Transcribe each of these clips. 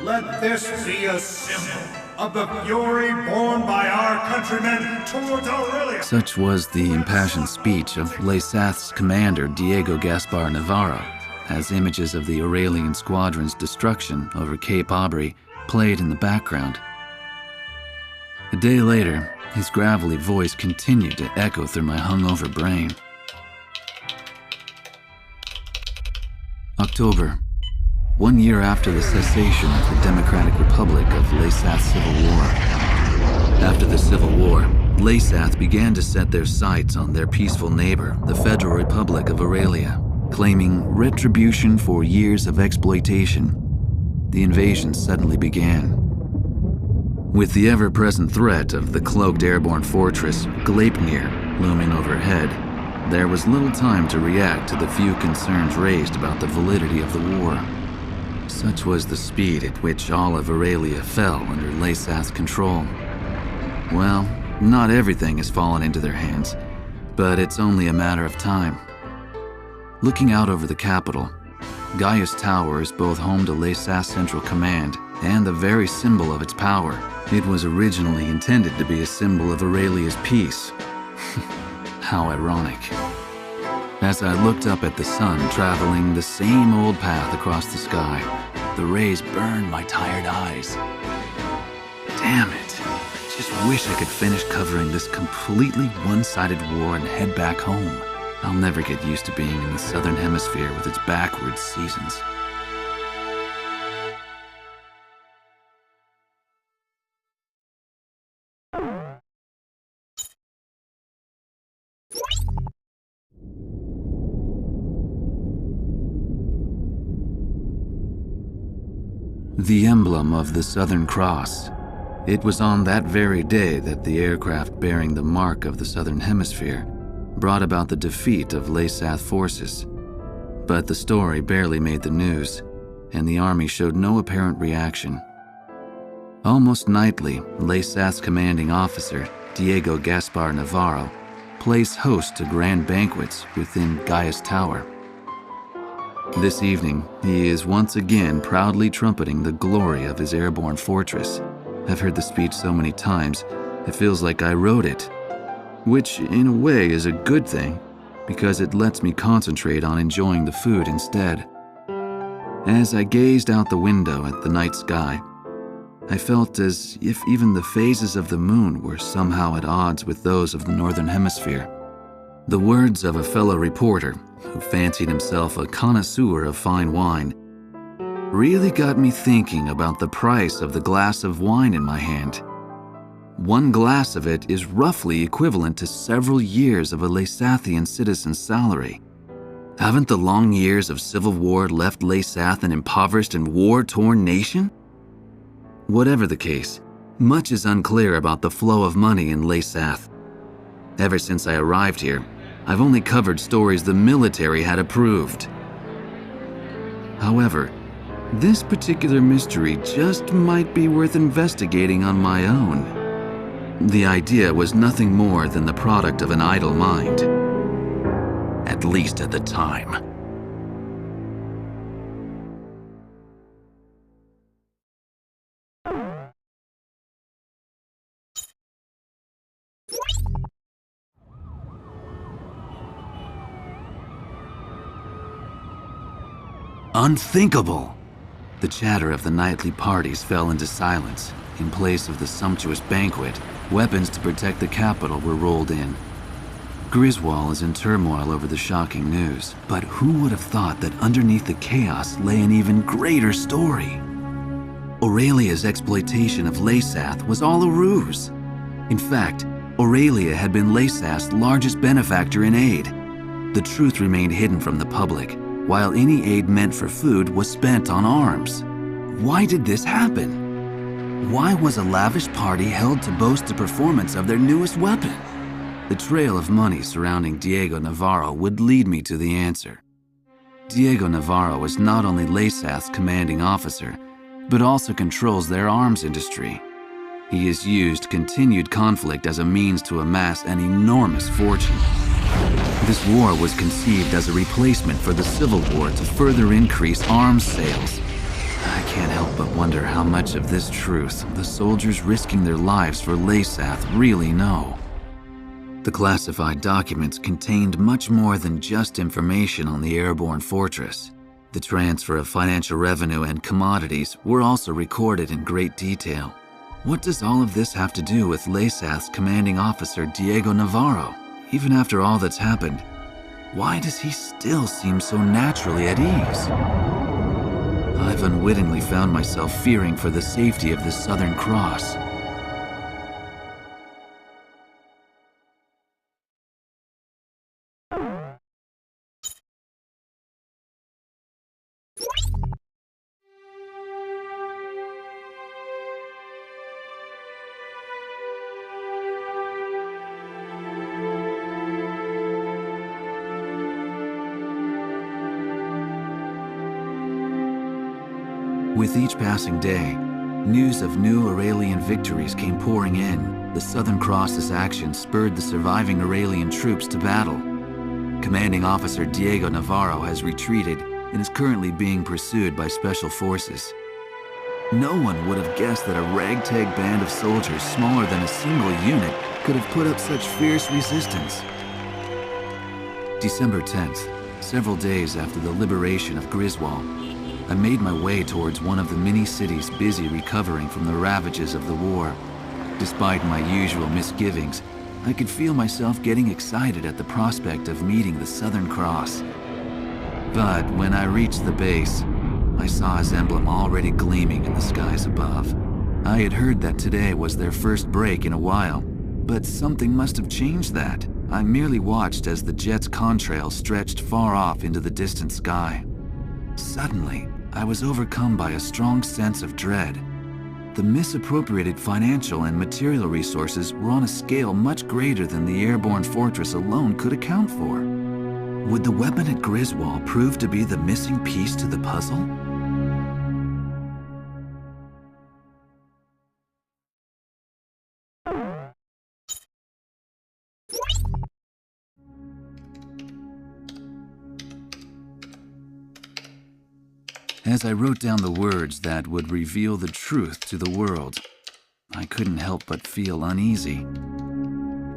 Let this be a symbol of the fury borne by our countrymen towards Aurelia. Such was the impassioned speech of Lesath's commander Diego Gaspar Navarro, as images of the Aurelian squadron's destruction over Cape Aubrey played in the background. A day later, his gravelly voice continued to echo through my hungover brain. October. 1 year after the cessation of the Democratic Republic of Lesath's civil war. After the Civil War, Lesath began to set their sights on their peaceful neighbor, the Federal Republic of Aurelia, claiming retribution for years of exploitation. The invasion suddenly began. With the ever-present threat of the cloaked airborne fortress Gleipnir looming overhead, there was little time to react to the few concerns raised about the validity of the war. Such was the speed at which all of Aurelia fell under Lesath's control. Well, not everything has fallen into their hands, but it's only a matter of time. Looking out over the capital, Gaius Tower is both home to Lesath's Central Command and the very symbol of its power. It was originally intended to be a symbol of Aurelia's peace. How ironic. As I looked up at the sun traveling the same old path across the sky, the rays burned my tired eyes. Damn it. I just wish I could finish covering this completely one-sided war and head back home. I'll never get used to being in the Southern Hemisphere with its backwards seasons. The emblem of the Southern Cross. It was on that very day that the aircraft bearing the mark of the Southern Hemisphere brought about the defeat of Lesath forces. But the story barely made the news, and the army showed no apparent reaction. Almost nightly, Lesath's commanding officer, Diego Gaspar Navarro, plays host to grand banquets within Gaius Tower. This evening, he is once again proudly trumpeting the glory of his airborne fortress. I've heard the speech so many times, it feels like I wrote it. Which, in a way, is a good thing, because it lets me concentrate on enjoying the food instead. As I gazed out the window at the night sky, I felt as if even the phases of the moon were somehow at odds with those of the Northern Hemisphere. The words of a fellow reporter, who fancied himself a connoisseur of fine wine, really got me thinking about the price of the glass of wine in my hand. One glass of it is roughly equivalent to several years of a Lesathian citizen's salary. Haven't the long years of civil war left Lesath an impoverished and war-torn nation? Whatever the case, much is unclear about the flow of money in Lesath. Ever since I arrived here, I've only covered stories the military had approved. However, this particular mystery just might be worth investigating on my own. The idea was nothing more than the product of an idle mind. At least at the time. Unthinkable! The chatter of the nightly parties fell into silence. In place of the sumptuous banquet, weapons to protect the capital were rolled in. Griswall is in turmoil over the shocking news, but who would have thought that underneath the chaos lay an even greater story? Aurelia's exploitation of Lesath was all a ruse. In fact, Aurelia had been Lesath's largest benefactor in aid. The truth remained hidden from the public, while any aid meant for food was spent on arms. Why did this happen? Why was a lavish party held to boast the performance of their newest weapon? The trail of money surrounding Diego Navarro would lead me to the answer. Diego Navarro is not only LASATH's commanding officer, but also controls their arms industry. He has used continued conflict as a means to amass an enormous fortune. This war was conceived as a replacement for the Civil War to further increase arms sales. I can't help but wonder how much of this truth the soldiers risking their lives for LASATH really know. The classified documents contained much more than just information on the airborne fortress. The transfer of financial revenue and commodities were also recorded in great detail. What does all of this have to do with LASATH's commanding officer Diego Navarro? Even after all that's happened, why does he still seem so naturally at ease? I've unwittingly found myself fearing for the safety of the Southern Cross. With each passing day, news of new Aurelian victories came pouring in. The Southern Cross's actions spurred the surviving Aurelian troops to battle. Commanding Officer Diego Navarro has retreated and is currently being pursued by special forces. No one would have guessed that a ragtag band of soldiers smaller than a single unit could have put up such fierce resistance. December 10th, several days after the liberation of Griswall, I made my way towards one of the many cities busy recovering from the ravages of the war. Despite my usual misgivings, I could feel myself getting excited at the prospect of meeting the Southern Cross. But when I reached the base, I saw his emblem already gleaming in the skies above. I had heard that today was their first break in a while, but something must have changed that. I merely watched as the jet's contrail stretched far off into the distant sky. Suddenly, I was overcome by a strong sense of dread. The misappropriated financial and material resources were on a scale much greater than the airborne fortress alone could account for. Would the weapon at Griswall prove to be the missing piece to the puzzle? As I wrote down the words that would reveal the truth to the world, I couldn't help but feel uneasy.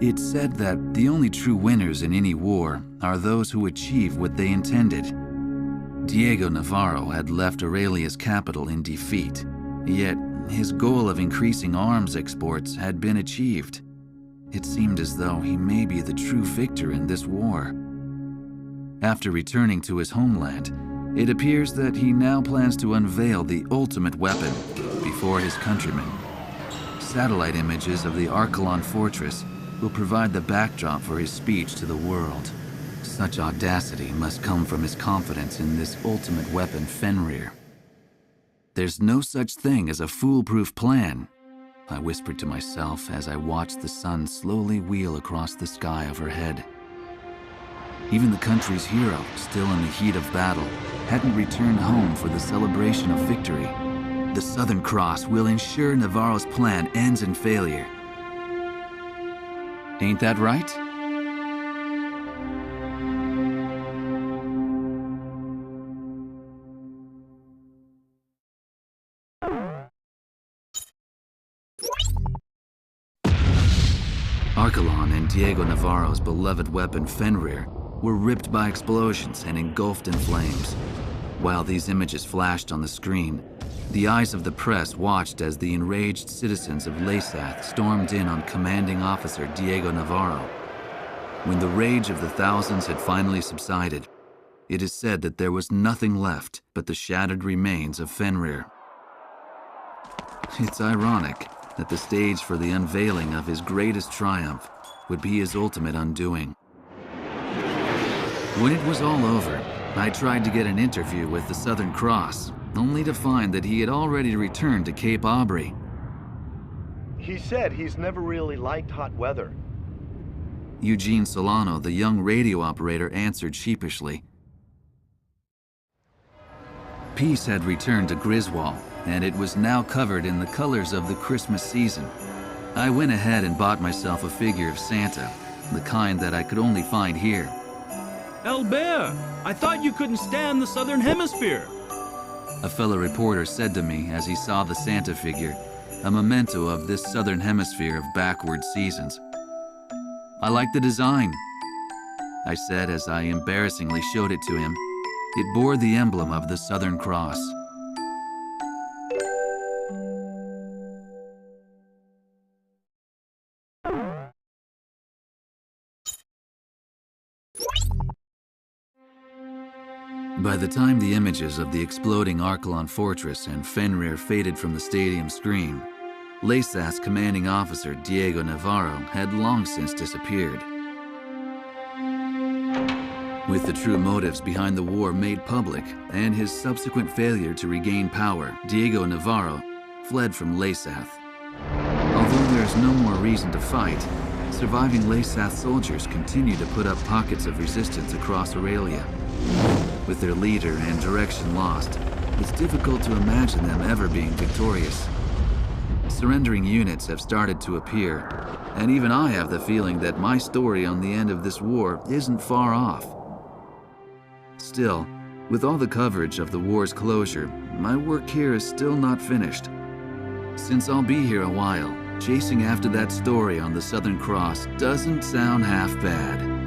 It said that the only true winners in any war are those who achieve what they intended. Diego Navarro had left Aurelia's capital in defeat, yet his goal of increasing arms exports had been achieved. It seemed as though he may be the true victor in this war. After returning to his homeland, it appears that he now plans to unveil the ultimate weapon before his countrymen. Satellite images of the Archelon fortress will provide the backdrop for his speech to the world. Such audacity must come from his confidence in this ultimate weapon, Fenrir. There's no such thing as a foolproof plan, I whispered to myself as I watched the sun slowly wheel across the sky overhead. Even the country's hero, still in the heat of battle, hadn't returned home for the celebration of victory. The Southern Cross will ensure Navarro's plan ends in failure. Ain't that right? Archelon and Diego Navarro's beloved weapon Fenrir were ripped by explosions and engulfed in flames. While these images flashed on the screen, the eyes of the press watched as the enraged citizens of LASATH stormed in on commanding officer Diego Navarro. When the rage of the thousands had finally subsided, it is said that there was nothing left but the shattered remains of Fenrir. It's ironic that the stage for the unveiling of his greatest triumph would be his ultimate undoing. When it was all over, I tried to get an interview with the Southern Cross, only to find that he had already returned to Cape Aubrey. He said he's never really liked hot weather. Eugene Solano, the young radio operator, answered sheepishly. Peace had returned to Griswall, and it was now covered in the colors of the Christmas season. I went ahead and bought myself a figure of Santa, the kind that I could only find here. Albert, I thought you couldn't stand the Southern Hemisphere. A fellow reporter said to me as he saw the Santa figure, a memento of this Southern Hemisphere of backward seasons. I like the design, I said as I embarrassingly showed it to him. It bore the emblem of the Southern Cross. By the time the images of the exploding Archelon Fortress and Fenrir faded from the stadium screen, LASA's commanding officer Diego Navarro had long since disappeared. With the true motives behind the war made public and his subsequent failure to regain power, Diego Navarro fled from LASAth. Although there's no more reason to fight, surviving LASAth soldiers continue to put up pockets of resistance across Aurelia. With their leader and direction lost, it's difficult to imagine them ever being victorious. Surrendering units have started to appear, and even I have the feeling that my story on the end of this war isn't far off. Still, with all the coverage of the war's closure, my work here is still not finished. Since I'll be here a while, chasing after that story on the Southern Cross doesn't sound half bad.